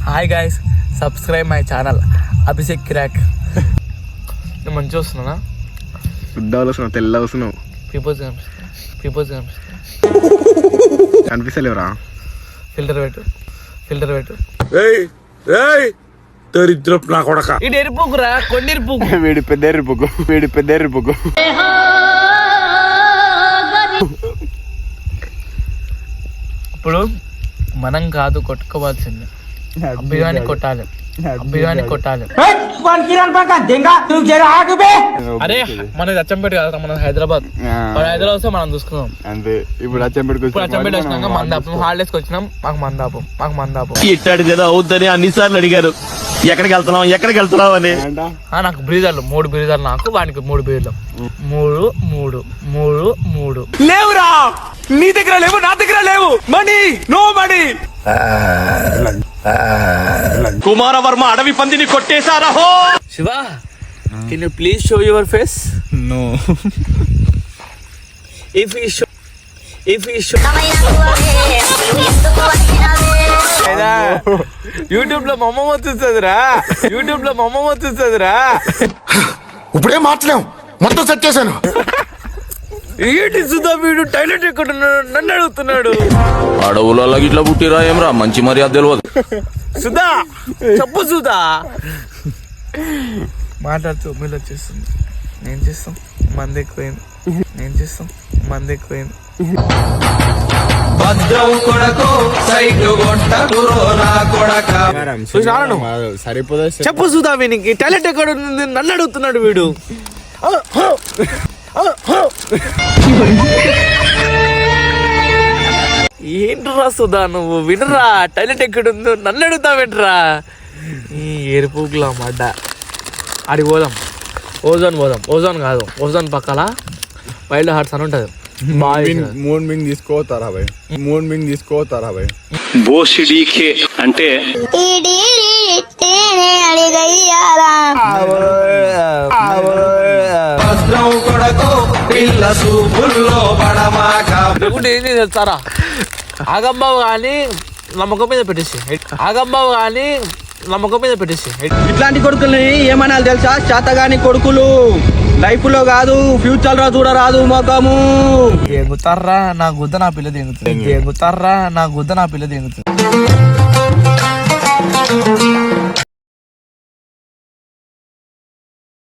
Hi guys, subscribe my channel Abhishek Kirak. నేను మంచిగా వస్తున్నా, శుద్ధాలు వస్తున్నావు, తెల్ల వస్తున్నావు, పీపుల్స్ కనిపిస్తలేవురా. ఫిల్టర్ పెట్టు. దరిద్రపు నా కొడక. ఇది ఎరిపోకురా, కొన్ని ఎరిపోకు. వీడి పెద్ద ఎర్రిపోకు. ఇప్పుడు మనం కాదు కొట్టుకోవాల్సింది, అభిగాని కొట్టాలి. అరే మనది అచ్చంపేట కాదు, మన హైదరాబాద్. వస్తే మనం చూసుకుందాం అంతే. ఇప్పుడు అచ్చంపేటకి వచ్చినాక మందాపం, హాలిడేస్ కి వచ్చినాం. మాకు మందాపం ఇట్టాడు కదా అవుద్దని అన్నిసార్లు అడిగారు, ఎక్కడికి వెళ్తున్నావు అని. నాకు బ్రీజర్లు 3 బ్రీజర్లు, నాకు వానికి 3 బీర్లు. 3 లేవురా, నీ దగ్గర లేవు, నా దగ్గర లేవు. Money no money. కుమారవర్మ అడవి పందిని కొట్టేశారా? Oh Shiva, can you please show your face? No. If you show YouTube లో మా అమ్మమ్మ చూస్తుందిరా. ఇప్పుడేం మార్చలేం, మొత్తం సెట్ చేశాను. ఏంటి సుధా, వీడు టాయిలెట్ ఎక్కడ నన్ను అడుగుతున్నాడు. అడవులలో ఇట్లా పుట్టిరా ఏమరా, మంచి మర్యాద తెలియదు. సుధా చెప్పు సుధా. మాట్లాడుతూ మీరు వచ్చేస్తుంది. నేను చేస్తాం మంది ఎక్కువైంది. సరిపోదా? చెప్పు సుధా, వీనికి టాయిలెట్ ఎక్కడ ఉంది నన్ను అడుగుతున్నాడు వీడు. ఏంట్రా సుధా, నువ్వు వినరా? టాయిలెట్ ఎక్కడుందో నన్ను అడుగుతావేంట్రా? ఈ ఎరుపుగులా మడ్డ. ఆడికి పోదాం, ఓజోన్ కాదు, ఓజోన్ పక్కల వైల్డ్ హార్ట్స్ అని ఉంటది. మూన్ మింగ్ తీసుకోతారా భయ్? బోసిడీకే అంటే ఏం చేస్తారా? ఆగంబాబు కానీ నమ్మకం మీద పెట్టేసి ఇట్లాంటి కొడుకుల్ని ఏమనాలి తెలుసా? చేతగాని కొడుకులు. లైఫ్ లో కాదు, ఫ్యూచర్ లో చూడరాదు మొఖము. ఎగుతారా నా గుద్ద, నా పిల్ల దిగుతుంది.